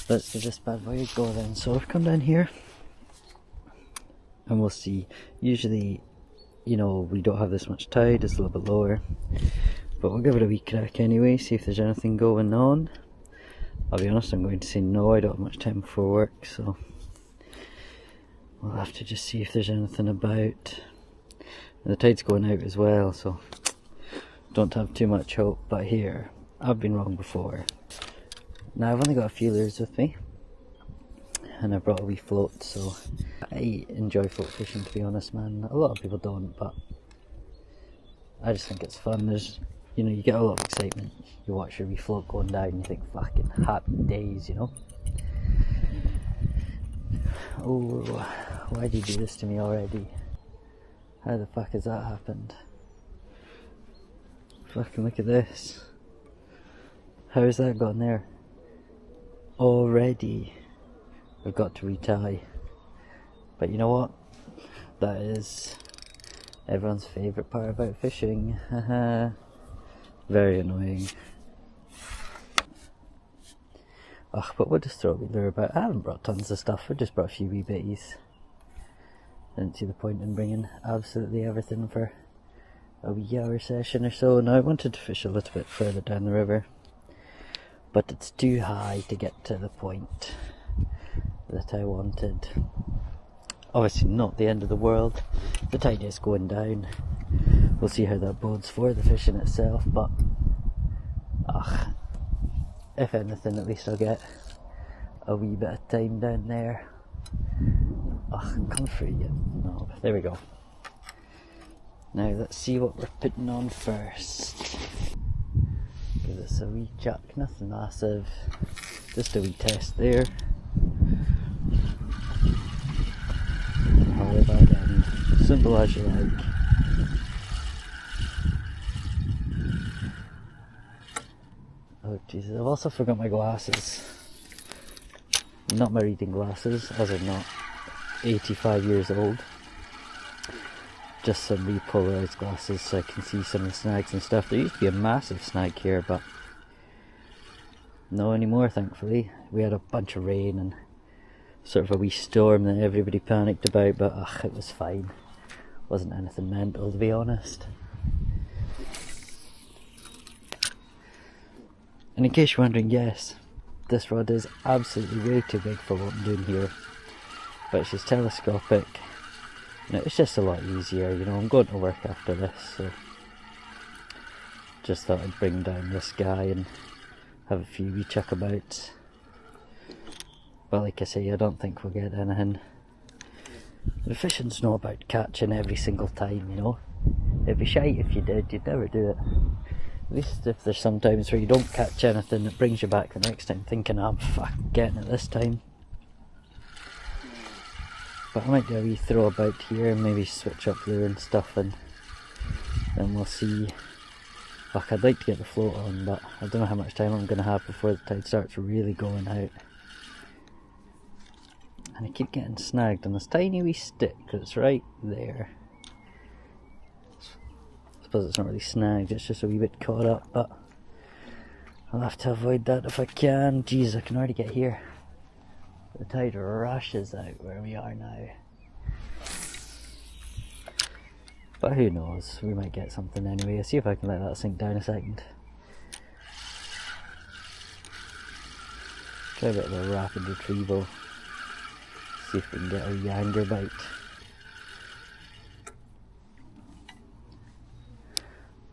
let's give this bad boy a go then. So I've come down here and we'll see. Usually, you know, we don't have this much tide, it's a little bit lower, but we'll give it a wee crack anyway, see if there's anything going on. I'll be honest, I'm going to say no, I don't have much time before work, so we'll have to just see if there's anything about. And the tide's going out as well, so don't have too much hope. But here, I've been wrong before. Now I've only got a few lures with me, and I brought a wee float, so I enjoy float fishing, to be honest, man. A lot of people don't, but I just think it's fun. There's, you know, you get a lot of excitement. You watch your wee float going down and you think, fucking happy days, you know. Oh, why did you do this to me already? How the fuck has that happened? Fucking look at this. How has that gotten there? Already. We've got to retie. But you know what? That is everyone's favourite part about fishing. Haha. Very annoying. Ugh, but we'll just throw a wee lure about. I haven't brought tons of stuff, I just brought a few wee bitties. Didn't see the point in bringing absolutely everything for a wee hour session or so. Now I wanted to fish a little bit further down the river, but it's too high to get to the point that I wanted. Obviously not the end of the world, the tide is going down. We'll see how that bodes for the fishing itself, but ugh, if anything, at least I'll get a wee bit of time down there. Ugh, come through you. No, there we go. Now let's see what we're putting on first. Give this a wee chuck, nothing massive, just a wee test there. All about end, simple as you like. Oh Jesus, I've also forgot my glasses. Not my reading glasses, as I'm not 85 years old. Just some repolarized glasses so I can see some of the snags and stuff. There used to be a massive snag here, but no anymore, thankfully. We had a bunch of rain and sort of a wee storm that everybody panicked about, but ugh, it was fine. Wasn't anything mental, to be honest. And in case you're wondering, yes, this rod is absolutely way too big for what I'm doing here, but she's telescopic. You know, it's just a lot easier. You know, I'm going to work after this, so just thought I'd bring down this guy and have a few wee chuckabouts. But like I say, I don't think we'll get anything. The fishing's not about catching every single time, you know. It'd be shite if you did, you'd never do it. At least if there's some times where you don't catch anything, it brings you back the next time thinking, I'm fucking getting it this time. But I might do a wee throw about here and maybe switch up lure and stuff, and then we'll see. Fuck, I'd like to get the float on, but I don't know how much time I'm going to have before the tide starts really going out. And I keep getting snagged on this tiny wee stick that's right there. I suppose it's not really snagged, it's just a wee bit caught up, but I'll have to avoid that if I can. Jeez, I can already get here. The tide rushes out where we are now. But who knows, we might get something anyway. I'll see if I can let that sink down a second. Try a bit of a rapid retrieval. See if we can get a wee anger bite.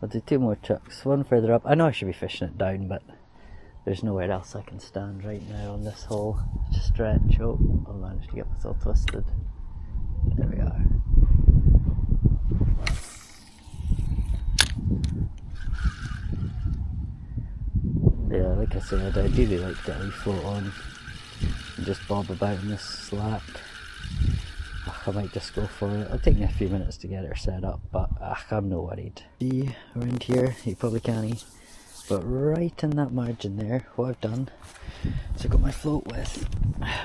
I'll do two more chucks, one further up. I know I should be fishing it down, but there's nowhere else I can stand right now on this whole stretch. Oh, I managed to get this all twisted. There we are. Yeah, like I said, I really like to get a wee float on and just bob about in this slack. I might just go for it. It'll take me a few minutes to get her set up, but I'm no worried. See, around here, you probably can't, but right in that margin there, what I've done is I've got my float with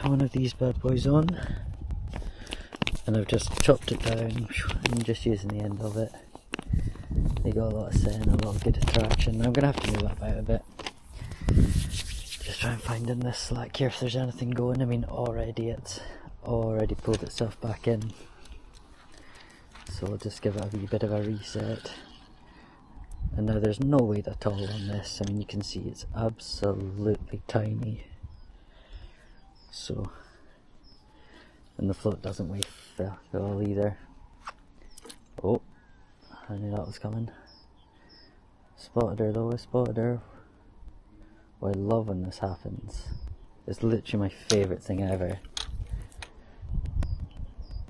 one of these bad boys on, and I've just chopped it down and just using the end of it. They got a lot of scent, a lot of good attraction. I'm going to have to move that about a bit, just just try and find in this slack here if there's anything going. I mean, already it's already pulled itself back in, so I'll just give it a wee bit of a reset. And now there's no weight at all on this. I mean, you can see it's absolutely tiny. So, and the float doesn't weigh at all either. Oh, I knew that was coming. Spotted her though, I spotted her. Oh, I love when this happens. It's literally my favourite thing ever.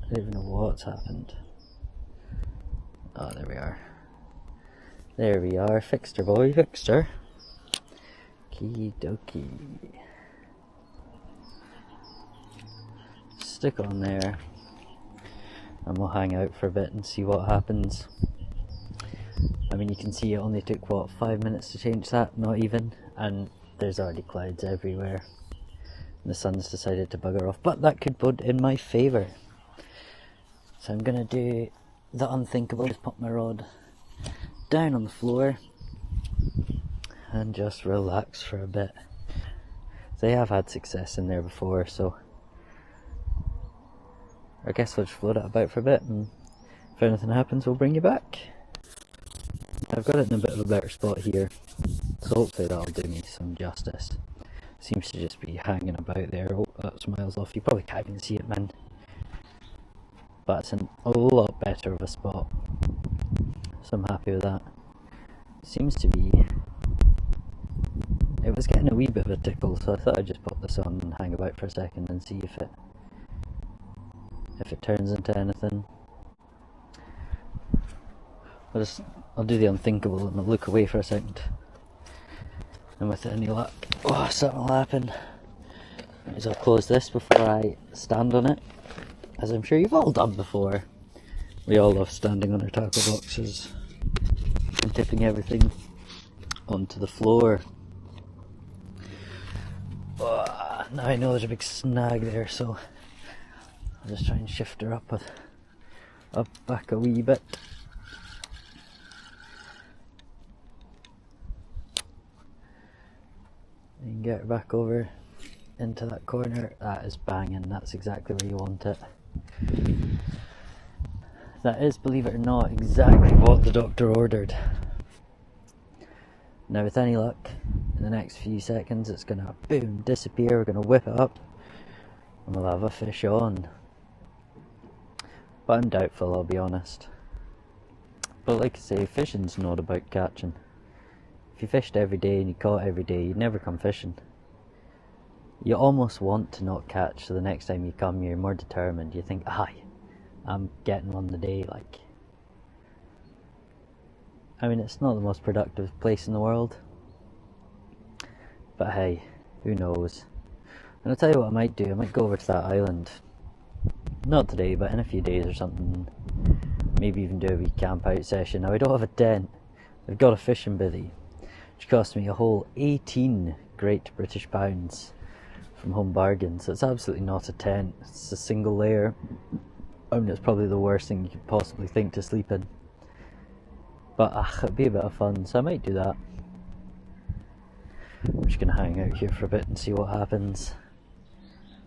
I don't even know what's happened. Oh, there we are. There we are, fixed her boy, fixed her. Okie dokie. Stick on there. And we'll hang out for a bit and see what happens. I mean, you can see it only took, what, 5 minutes to change that? Not even. And there's already clouds everywhere. And the sun's decided to bugger off. But that could bode in my favour. So I'm going to do the unthinkable. Just pop my rod down on the floor and just relax for a bit. They have had success in there before, so I guess we'll just float it about for a bit, and if anything happens we'll bring you back. I've got it in a bit of a better spot here, so hopefully that'll do me some justice. Seems to just be hanging about there. Oh, that's miles off. You probably can't even see it, man. But it's a lot better of a spot, so I'm happy with that. Seems to be... It was getting a wee bit of a tickle, so I thought I'd just pop this on and hang about for a second and see if it turns into anything. I'll do the unthinkable and I'll look away for a second. And with any luck, oh, something will happen. Might as well close this before I stand on it, as I'm sure you've all done before. We all love standing on our tackle boxes and tipping everything onto the floor. Oh, now I know there's a big snag there, so I'll just try and shift her up back a wee bit. And get her back over into that corner. That is banging, that's exactly where you want it. That is, believe it or not, exactly what the doctor ordered. Now with any luck, in the next few seconds it's gonna boom, disappear, we're gonna whip it up and we'll have a fish on. But I'm doubtful, I'll be honest. But like I say, fishing's not about catching. If you fished every day and you caught every day, you'd never come fishing. You almost want to not catch, so the next time you come you're more determined. You think, aye, I'm getting one today, like. I mean, it's not the most productive place in the world, but hey, who knows. And I'll tell you what I might do, I might go over to that island, not today, but in a few days or something, maybe even do a wee camp out session. Now I don't have a tent, I've got a fishing bivvy, which cost me a whole 18 great British pounds from Home Bargains, so it's absolutely not a tent, it's a single layer. I mean, it's probably the worst thing you could possibly think to sleep in. But it'd be a bit of fun, so I might do that. I'm just going to hang out here for a bit and see what happens.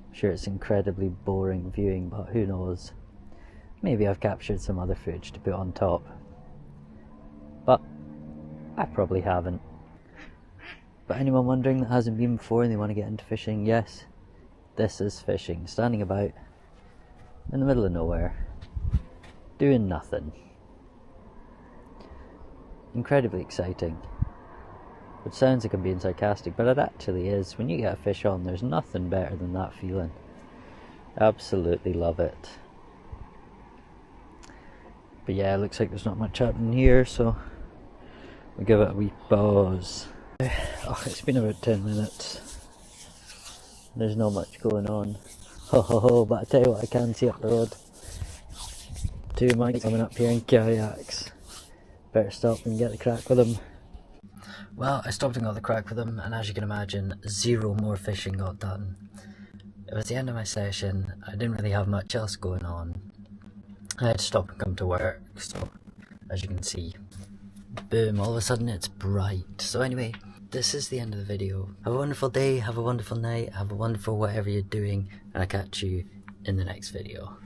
I'm sure it's incredibly boring viewing, but who knows. Maybe I've captured some other footage to put on top. But I probably haven't. But anyone wondering that hasn't been before and they want to get into fishing, yes, this is fishing. Standing about in the middle of nowhere, doing nothing. Incredibly exciting. Which sounds like I'm being sarcastic, but it actually is. When you get a fish on, there's nothing better than that feeling. Absolutely love it. But yeah, it looks like there's not much happening here, so we'll give it a wee pause. Oh, it's been about 10 minutes. There's not much going on. Ho ho ho, but I tell you what, I can see up the road. Two mics coming up here in kayaks. Better stop and get the crack with them. Well, I stopped and got the crack with them, and as you can imagine, zero more fishing got done. It was the end of my session, I didn't really have much else going on. I had to stop and come to work, so as you can see, boom, all of a sudden it's bright. So anyway, this is the end of the video. Have a wonderful day, have a wonderful night, have a wonderful whatever you're doing, and I'll catch you in the next video.